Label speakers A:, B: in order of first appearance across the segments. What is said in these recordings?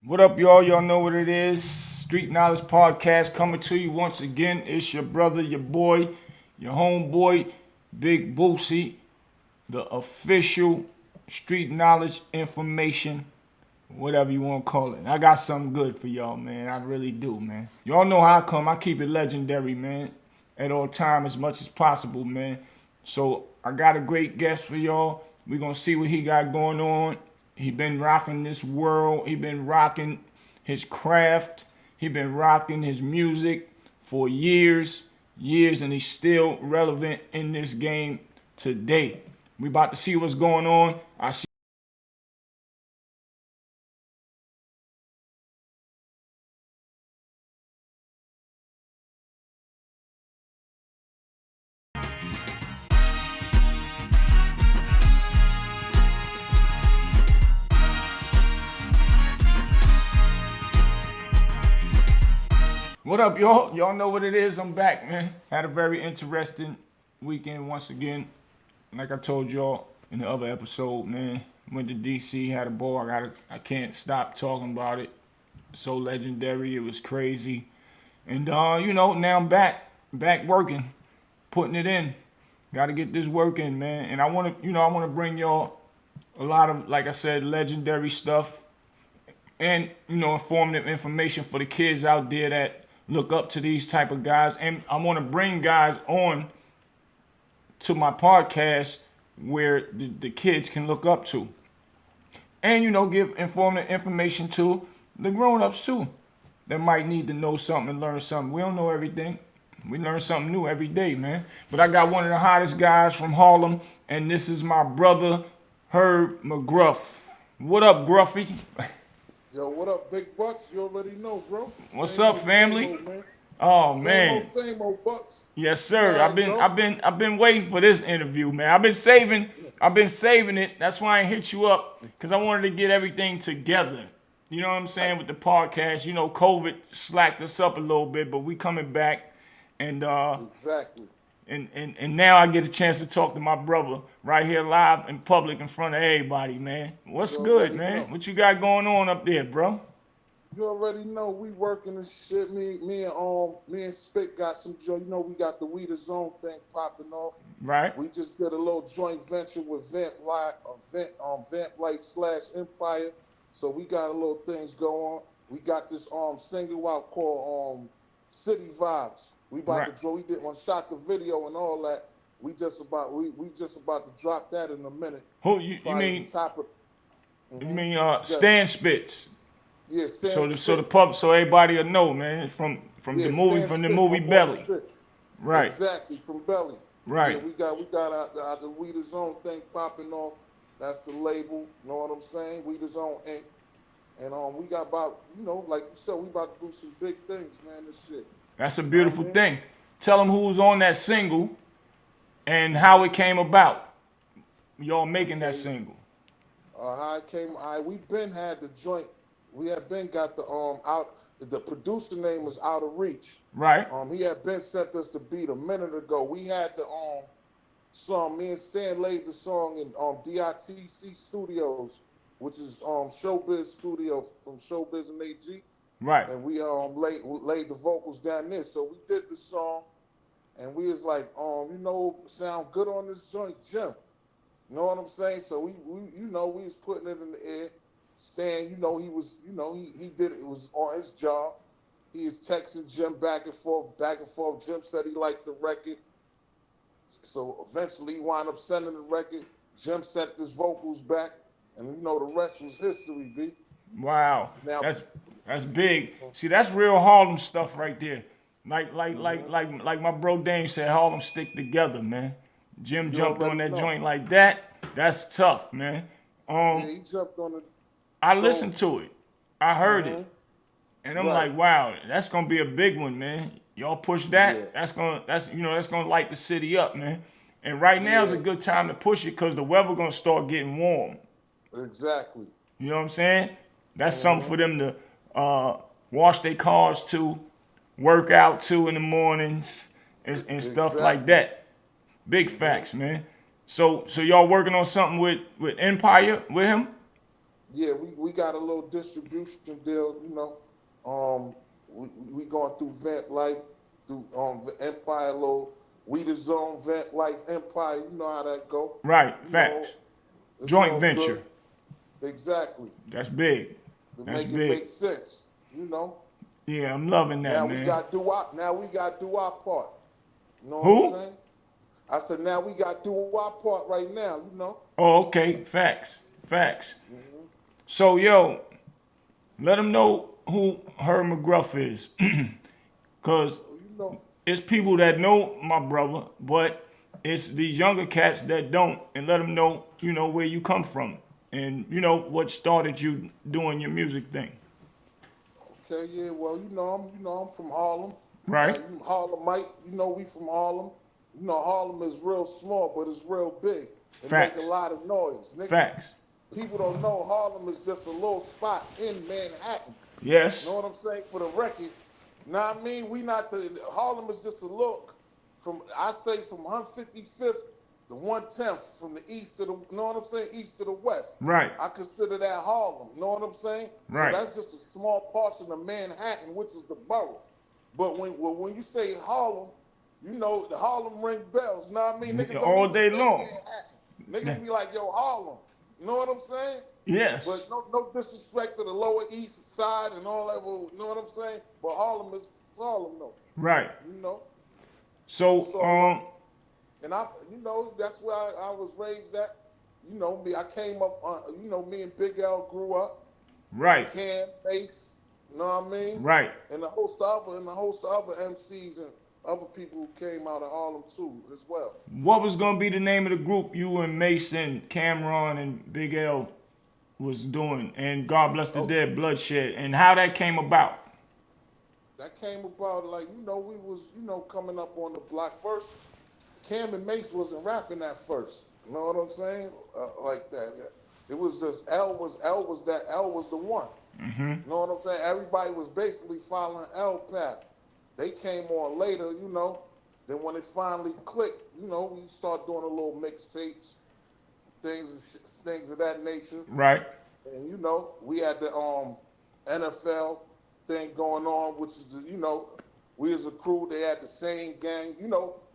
A: What up, y'all? Y'all know what it is. Street Knowledge Podcast coming to you once again. It's your brother, your boy, your homeboy, Big Bootsie, the official Street Knowledge Information, whatever you want to call it. I got something good for y'all, man. I really do, man. Y'all know how I come. I keep it legendary, man, at all time as much as possible, man. So I got a great guest for y'all. We're going to see what he got going on. He been rocking this world. He been rocking his craft. He been rocking his music for years, and he's still relevant in this game today. We about to see what's going on. I see. What up, y'all? Y'all know what it is. I'm back, man. Had a very interesting weekend once again. Like I told y'all in the other episode, man. Went to DC, had a ball. I can't stop talking about it. So legendary. It was crazy. And now I'm back working, putting it in. Got to get this work in, man. And I want to bring y'all a lot of, like I said, legendary stuff and informative information for the kids out there that look up to these type of guys. And I want to bring guys on to my podcast where the kids can look up to, and give informative information to the grown-ups too that might need to know something and learn something. We don't know everything. We learn something new every day, man. But I got one of the hottest guys from Harlem, and this is my brother McGruff. What up, Gruffy?
B: Yo, what up, big bucks? You already know, bro.
A: What's up, family? Oh man.
B: Same old bucks.
A: Yes, sir.
B: Right,
A: I've been waiting for this interview, man. I've been saving it. That's why I hit you up, because I wanted to get everything together. You know what I'm saying, with the podcast. COVID slacked us up a little bit, but we coming back, and
B: Exactly.
A: and now I get a chance to talk to my brother right here live in public in front of everybody, man. What's good, man?
B: Know.
A: What you got going on up there, bro?
B: You already know we working and shit. Me and Spit got some joint. We got the We the Zone thing popping off.
A: Right.
B: We just did a little joint venture with VampLife, VampLife / Empire. So we got a little things going on. We got this single out called City Vibes. We about to draw. We did one, shot the video and all that. We just about to drop that in a minute.
A: Who you mean? You mean Stan Spitz?
B: Yeah,
A: so everybody will know, man, from the movie Belly. Right.
B: Exactly, from Belly.
A: Right.
B: Yeah, we got the We the Zone thing popping off. That's the label. You know what I'm saying? We the Zone Inc. And we got about, like you said, we about to do some big things, man. This shit.
A: That's a beautiful thing. Tell them who's on that single and how it came about. Y'all making that single.
B: How it came, we been had the joint. We had been got the out. The producer name was Out of Reach.
A: Right.
B: He had been sent us the beat a minute ago. We had the song. Me and Stan laid the song in DITC Studios, which is Showbiz Studio from Showbiz and AG.
A: Right.
B: And we laid the vocals down there. So we did the song, and we was like, sound good on this joint, Jim. You know what I'm saying? So we was putting it in the air. Stan, he was, he did it. It was on his job. He was texting Jim back and forth. Jim said he liked the record. So eventually he wound up sending the record. Jim sent his vocals back, and the rest was history, B.
A: Wow. Now, that's big. See, that's real Harlem stuff right there. Like my bro Dame said, Harlem stick together, man. Jim jumped on that joint like that. That's tough, man.
B: Yeah, he jumped on it.
A: I listened to it. I heard it. And I'm like, wow, that's gonna be a big one, man. Y'all push that. Yeah. That's gonna light the city up, man. And right now is a good time to push it, because the weather gonna start getting warm.
B: Exactly.
A: You know what I'm saying? That's something for them to wash their cars to, work out to in the mornings and stuff like that. Big facts, man. So y'all working on something with Empire with him?
B: Yeah, we got a little distribution deal, you know. We going through VampLife, through Empire Low. We the Zone, VampLife, Empire. You know how that go.
A: Right,
B: You know,
A: facts.
B: it's
A: Joint
B: all good.
A: venture.
B: Exactly.
A: That's big.
B: To
A: That's
B: make it
A: big.
B: make sense. You know.
A: Yeah, I'm loving that,
B: Now we
A: man.
B: got do our part. You know what I'm
A: Who?
B: saying? I said now we got do our part right now. You know.
A: Oh, okay. Facts. Facts. So, yo, let them know who her McGruff is. Because
B: You know.
A: it's people that know my brother, but it's these younger cats that don't. And let them know, you know, where you come from. And, you know, what started you doing your music thing.
B: Okay, yeah, well, I'm from Harlem.
A: Right?
B: You Harlemite, we from Harlem. You know, Harlem is real small, but it's real big. It make
A: Facts.
B: a lot of noise. Nigga,
A: Facts.
B: people don't know Harlem is just a little spot in Manhattan. You
A: Yes.
B: know what I'm saying? For the record, now I mean, we not Harlem is just a look from, I say from 155th to 110th, from the east to the, you know what I'm saying? East to the west.
A: Right.
B: I consider that Harlem. You know what I'm saying?
A: Right.
B: So that's just a small portion of Manhattan, which is the borough. But when you say Harlem, you know, the Harlem ring bells. You know what I mean? Niggas don't
A: All
B: even
A: day
B: say
A: long.
B: Manhattan. Niggas be like, yo, Harlem. You know what I'm saying?
A: Yes.
B: But no disrespect to the Lower East Side and all that. Well, you know what I'm saying? But Harlem is Harlem, though.
A: Right.
B: You know.
A: So,
B: And that's where I was raised at. You know me. I came up. Me and Big L grew up.
A: right.
B: Cam, Bass. You know what I mean?
A: Right.
B: And a host of other MCs and other people who came out of Harlem too, as well.
A: What was gonna be the name of the group you and Mason, Cameron, and Big L was doing? And God Bless the Dead, Bloodshed, and how that came about?
B: That came about like, we was, coming up on the block first. Cam and Mace wasn't rapping at first. You know what I'm saying? Like that. It was just L was the one. You know what I'm saying? Everybody was basically following L path. They came on later, Then when it finally clicked, we start doing a little mixtapes, things of that nature.
A: Right.
B: And we had the NFL thing going on, which is we as a crew, they had the same gang.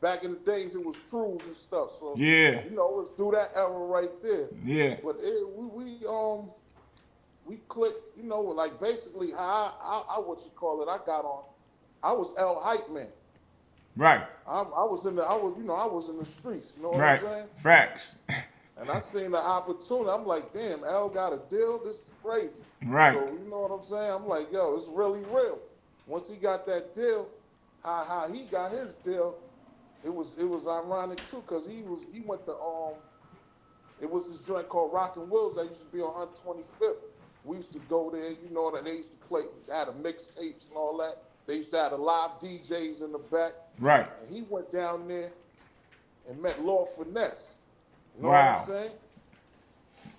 B: Back in the days it was crews and stuff. So
A: Yeah.
B: let's do that era right there.
A: Yeah.
B: But we clicked, like basically how I what you call it, I got on. I was L hype man.
A: Right.
B: I was in the streets, you know what
A: Right.
B: I'm saying?
A: Facts.
B: And I seen the opportunity. I'm like, damn, L got a deal. This is crazy.
A: Right.
B: So you know what I'm saying? I'm like, yo, it's really real. Once he got that deal, how he got his deal, it was ironic too, cause he went to it was this joint called Rockin' Wills that used to be on 125th. We used to go there, that they used to play, had a mixtapes and all that. They used to have the live DJs in the back.
A: Right.
B: And he went down there and met Lord Finesse. You know
A: Wow.
B: what I'm saying?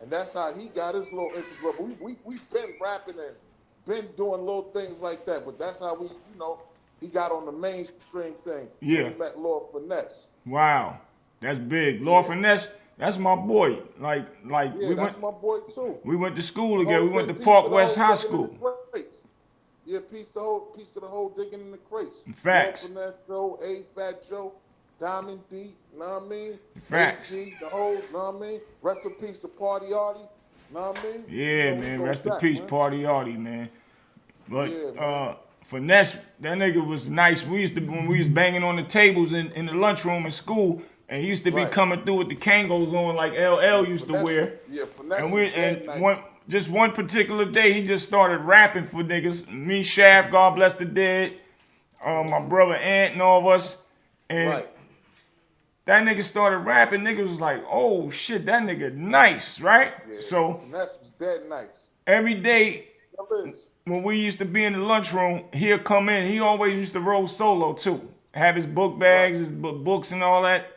B: And that's how he got his little interest. But we've been rapping and been doing little things like that. But that's how he got on the mainstream thing.
A: Yeah.
B: He met Lord Finesse.
A: Wow. That's big. Lord Finesse, that's my boy. Like
B: Yeah,
A: we
B: that's
A: went
B: my boy too.
A: we went to school together. We went to
B: Peace
A: Park
B: the
A: West
B: whole
A: High
B: digging in the
A: School.
B: crates. Yeah, peace to the whole digging in the crates.
A: Facts.
B: Lord Finesse Joe, A Fat Joe, Diamond D, you know what I mean?
A: Facts.
B: AG, the whole, you know what I mean? Rest in peace to Party Artie, you know what I mean?
A: Yeah,
B: we
A: man.
B: go
A: Rest in
B: back,
A: peace,
B: man.
A: Party Artie, man. But
B: Yeah, man.
A: Finesse, that nigga was nice. We used to, when we was banging on the tables in the lunchroom in school, and he used to be
B: Right.
A: coming through with the Kangos on like LL used to
B: Finesse-
A: wear.
B: Yeah, Finesse
A: And
B: was dead nice.
A: one particular day, he just started rapping for niggas. Me, Shaft, God Bless the Dead, my brother Ant, and all of us. And
B: Right.
A: that nigga started rapping. Niggas was like, oh shit, that nigga nice, right?
B: Yeah,
A: So
B: Finesse was dead nice.
A: every day
B: Still is.
A: when we used to be in the lunchroom, he'll come in. He always used to roll solo too. Have his book bags, his books and all that.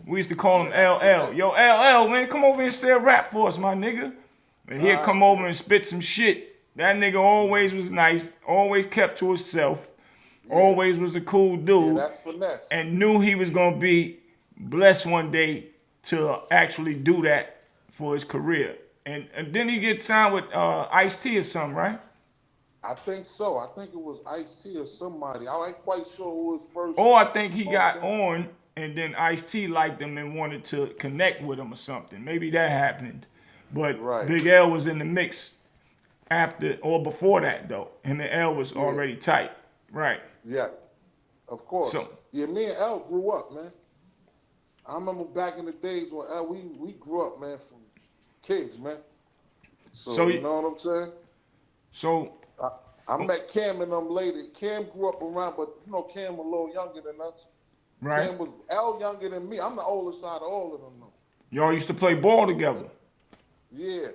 A: We used to call him LL. Yo, LL, man, come over and say a rap for us, my nigga. And he'll come over and spit some shit. That nigga always was nice, always kept to himself, always was a cool
B: Yeah,
A: dude,
B: that's Finesse.
A: and knew he was gonna be blessed one day to actually do that for his career. And then he get signed with Ice-T or something, right?
B: I think so. I think it was Ice-T or somebody. I ain't quite sure who was first.
A: Or I think he got
B: Okay.
A: on and then Ice-T liked him and wanted to connect with him or something. Maybe that happened. But
B: Right.
A: Big L was in the mix after or before that though. Him and L was
B: Yeah.
A: already tight. Right.
B: Yeah, of course.
A: So
B: Yeah, me and L grew up, man. I remember back in the days when L, we grew up, man, from kids, man. So you know what I'm saying?
A: So
B: I met Cam and them later. Cam grew up around, but you know Cam a little younger than us.
A: right.
B: Cam was L younger than me. I'm the oldest out of all of them, though.
A: Y'all used to play ball together.
B: Yeah.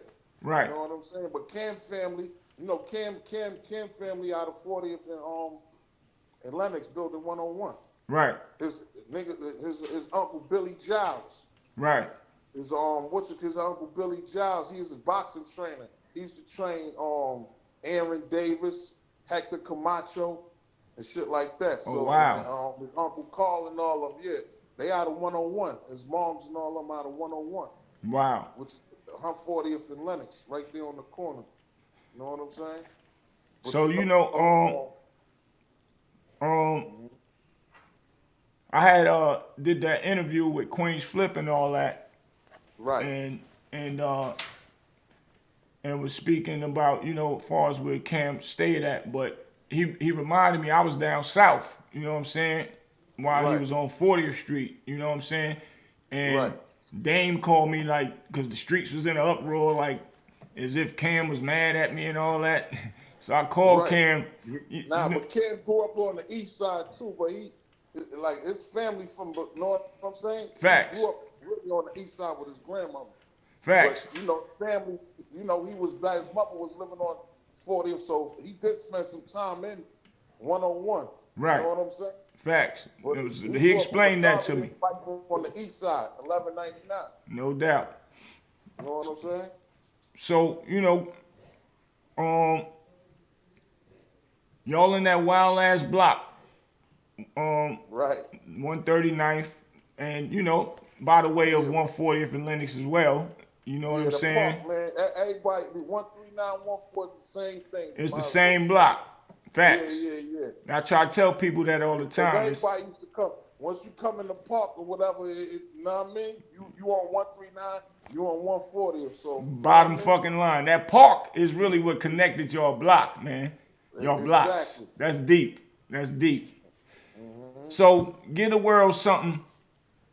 A: Right.
B: You know what I'm saying? But Cam family, you know, Cam family out of 40th and Lenox building 101.
A: Right.
B: His uncle Billy Giles.
A: Right.
B: His uncle Billy Giles, he's a boxing trainer. He used to train Aaron Davis, Hector Camacho, and shit like that.
A: Oh,
B: So
A: wow.
B: his uncle Carl and all of them, yeah. They out of 101. His moms and all of them out of 101.
A: Wow.
B: Which is 40th and Lenox, right there on the corner. You know what I'm saying? But
A: So you know, I had did that interview with Queen's Flip and all that,
B: right.
A: and was speaking about, you know, as far as where Cam stayed at, but he reminded me I was down south, you know what I'm saying, while he
B: Right.
A: was on 40th Street, you know what I'm saying, and
B: Right.
A: Dame called me like, cause the streets was in an uproar, like as if Cam was mad at me and all that. So I called
B: Right.
A: Cam.
B: But Cam grew up on the east side too, but like his family from the north, you know what I'm saying?
A: Facts.
B: He grew up really on the east side with his grandmother.
A: Facts.
B: But, you know, family, you know, his mother was living on 40th, so he did spend some time in 101.
A: Right.
B: You know what I'm saying?
A: Facts.
B: But
A: He
B: grew up
A: explained that to me.
B: on the east side, 1199.
A: No doubt.
B: You know what I'm saying?
A: So, you know, y'all in that wild ass block,
B: Right.
A: 139th, and you know, by the way of 140th and Lenox as well. You know what I'm
B: the
A: saying?
B: Park, man. Everybody, 139, 140, the same thing.
A: It's the same block. Facts.
B: Yeah.
A: I try to tell people that all the time.
B: Everybody used to come. Once you come in the park or whatever, you know what I mean? You on 139, you on 140 or so.
A: Bottom
B: you know what I mean?
A: fucking line. That park is really what connected y'all block, man. Y'all blocks.
B: Exactly.
A: That's deep. That's deep. So get the world something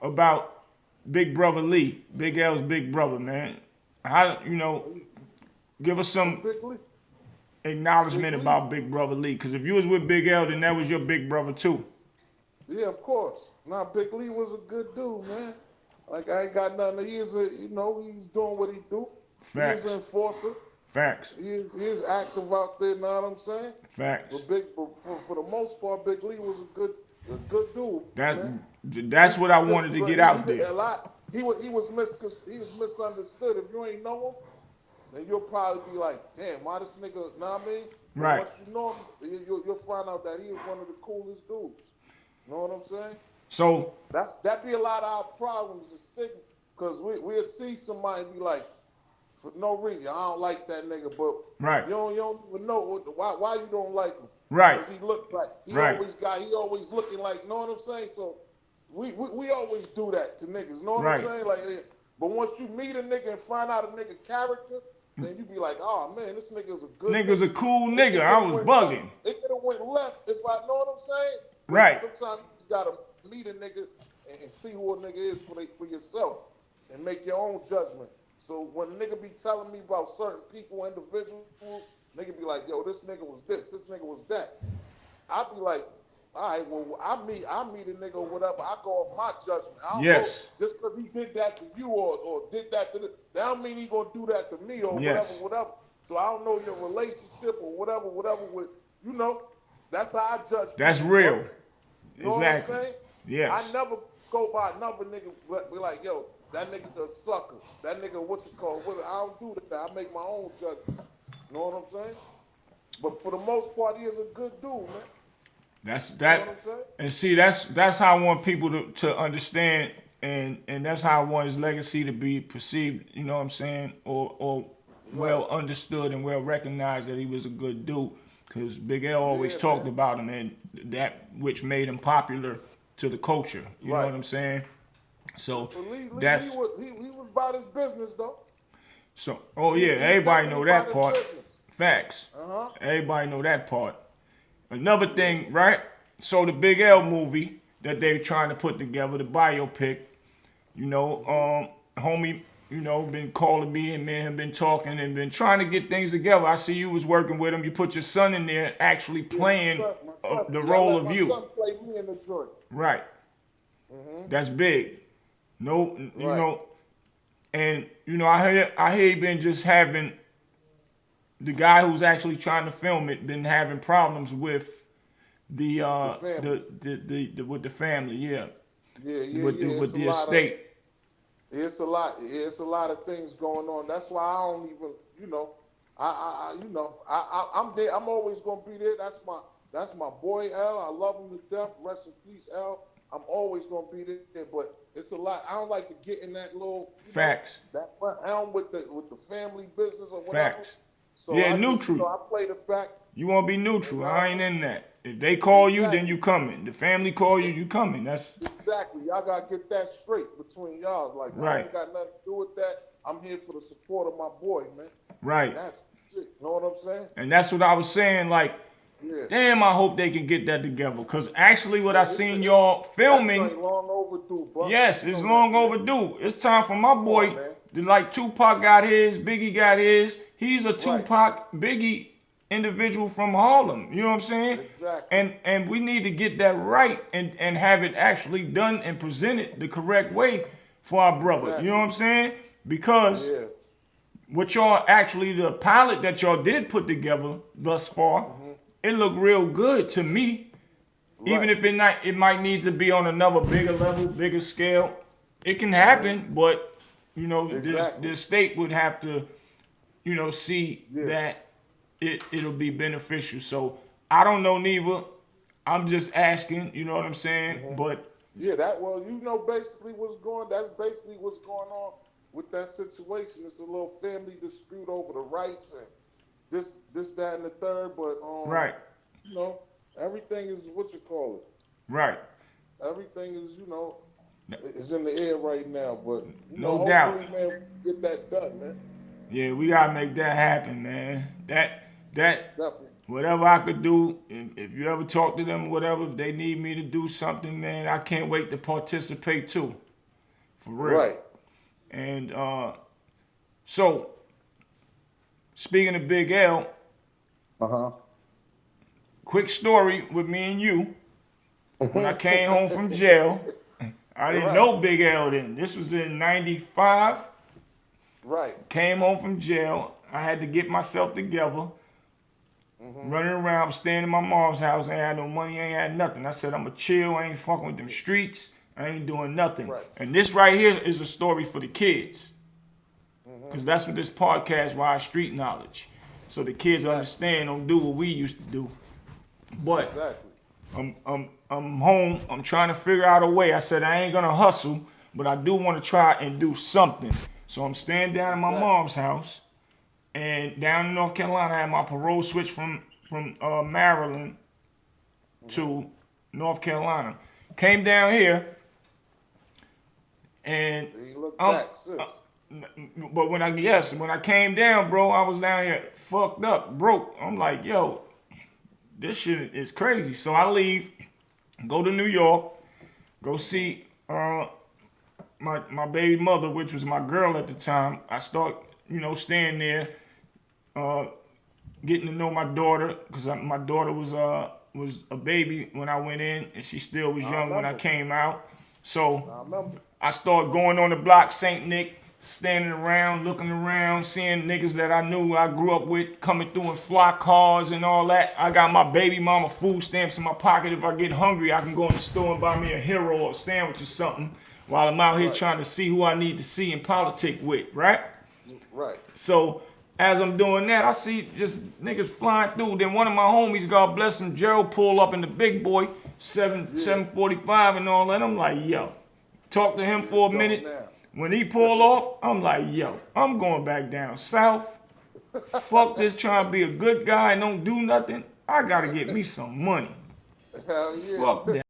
A: about Big Brother Lee, Big L's big brother, man. How, you know, give us some
B: Big Lee.
A: acknowledgement
B: Big Lee.
A: about Big Brother Lee, because if you was with Big L, then that was your big brother too.
B: Yeah, of course. Now, Big Lee was a good dude, man. Like, I ain't got nothing. He's doing what he do.
A: Facts.
B: He's an enforcer.
A: Facts.
B: He is active out there, know what I'm saying?
A: Facts.
B: But for the most part, Big Lee was a good dude. man.
A: That's what I wanted to get out
B: He did
A: there.
B: a lot. He was misunderstood. If you ain't know him, then you'll probably be like, damn, why this nigga, know what I mean? But
A: Right.
B: once you know him, you'll find out that he is one of the coolest dudes. You know what I'm saying?
A: So
B: That be a lot of our problems to stick, because we'll see somebody be like, for no reason, I don't like that nigga, but
A: Right.
B: you don't even know why you don't like him.
A: Right.
B: Because he looked like he
A: Right.
B: always looking like, you know what I'm saying? So we always do that to niggas, you know what
A: Right.
B: I'm saying? Like, but once you meet a nigga and find out a nigga character, then you be like, oh man, this nigga's a good
A: nigga's a cool
B: It
A: nigga. I was
B: could've went
A: bugging.
B: left. It could have went left if I know what I'm saying. But
A: Right.
B: sometimes you just gotta meet a nigga and see who a nigga is for yourself and make your own judgment. So when a nigga be telling me about certain people, individuals, nigga be like, yo, this nigga was this nigga was that. I be like, all right, well, I meet a nigga or whatever. I go off my judgment. I don't
A: Yes.
B: know, just because he did that to you or did that to that don't mean he gonna do that to me or
A: Yes.
B: whatever. So I don't know your relationship or whatever with, you know, that's how I judge.
A: That's
B: people,
A: real.
B: bro. You know
A: Exactly.
B: what I'm saying?
A: Yes.
B: I never go by another nigga be like, yo, that nigga's a sucker. That nigga, I don't do that. I make my own judgment. You know what I'm saying? But for the most part, he is a good dude, man.
A: That's
B: You know
A: that.
B: what I'm saying?
A: And see, that's how I want people to understand and that's how I want his legacy to be perceived, you know what I'm saying? Or well understood and well recognized that he was a good dude. Because Big L always talked about him and that which made him popular to the culture. You know what I'm saying? So that's...
B: He was about his business, though.
A: So, everybody know that part. Facts. Everybody know that part. Another thing, right? So the Big L movie that they're trying to put together, the biopic, you know, homie, you know, been calling me and me and him been talking and been trying to get things together. I see you was working with him. You put your son in there actually playing the role of you.
B: My son played me in the joint.
A: Right. That's big. No, you know, and, you know, I hear he been just having, the guy who's actually trying to film it been having problems with the with the family, with the estate.
B: It's a lot. It's a lot of things going on. That's why I don't even, you know, I'm there. I'm always gonna be there. That's my boy L. I love him to death. Rest in peace, L. I'm always gonna be there, but it's a lot. I don't like to get in that little
A: Facts.
B: That helm with the family business or whatever.
A: Facts.
B: So
A: neutral.
B: I play the back.
A: You want to be neutral. I ain't in that. If they call you, then you coming. The family call you, you coming. That's
B: exactly. Y'all gotta get that straight between y'all. Like I ain't got nothing to do with that. I'm here for the support of my boy, man.
A: Right.
B: That's it. You know what I'm saying?
A: And that's what I was saying. Like, damn, I hope they can get that together. Cause actually, what I seen y'all filming.
B: That's long overdue, bro.
A: Yes, it's long overdue. It's time for my boy. Like Tupac got his, Biggie got his. He's a Tupac, Biggie individual from Harlem. You know what I'm saying?
B: Exactly.
A: And we need to get that right and have it actually done and presented the correct way for our brother. Exactly. You know what I'm saying? Because what y'all actually, the pilot that y'all did put together thus far, it looked real good to me. Even if it might need to be on another bigger level, bigger scale. It can happen, but you know, the state would have to, you know, see that it'll be beneficial. So I don't know neither. I'm just asking, you know what I'm saying? But
B: you know basically that's basically what's going on with that situation. It's a little family dispute over the rights and this, that, and the third, but you know, everything is what you call it.
A: Right.
B: Everything is, you know, is in the air right now, but you know,
A: no doubt,
B: man, get that done, man.
A: Yeah, we gotta make that happen, man. That
B: definitely.
A: Whatever I could do, if you ever talk to them, whatever, if they need me to do something, man, I can't wait to participate too. For real.
B: Right.
A: And so, speaking of Big L, quick story with me and you. When I came home from jail, I didn't know Big L then. This was in 95.
B: Right.
A: Came home from jail. I had to get myself together. Running around, staying in my mom's house. I ain't had no money, I ain't had nothing. I said, I'm going to chill. I ain't fucking with them streets. I ain't doing nothing.
B: Right.
A: And this right here is a story for the kids. Because that's what this podcast, why street knowledge. So the kids understand, don't do what we used to do. But I'm home. I'm trying to figure out a way. I said, I ain't going to hustle, but I do want to try and do something. So I'm staying down in my mom's house. And down in North Carolina, I had my parole switch from Maryland to North Carolina. Came down here, and but when I came down, bro, I was down here fucked up, broke. I'm like, yo, this shit is crazy. So I leave, go to New York, go see my baby mother, which was my girl at the time. I start, you know, staying there. Getting to know my daughter, because my daughter was a baby when I went in, and she still was young when I came out. So I started going on the block, St. Nick, standing around, looking around, seeing niggas that I knew I grew up with coming through in fly cars and all that. I got my baby mama food stamps in my pocket. If I get hungry, I can go in the store and buy me a hero or a sandwich or something while I'm out here trying to see who I need to see and politic with, right?
B: Right.
A: So as I'm doing that, I see just niggas flying through. Then one of my homies, God bless him, Gerald, pull up in the big boy, 745 and all that. I'm like, yo, talked to him for a
B: Go
A: minute.
B: now.
A: When he pulled off, I'm like, yo, I'm going back down south. Fuck this trying to be a good guy and don't do nothing. I gotta get me some money.
B: Hell yeah.
A: Fuck that.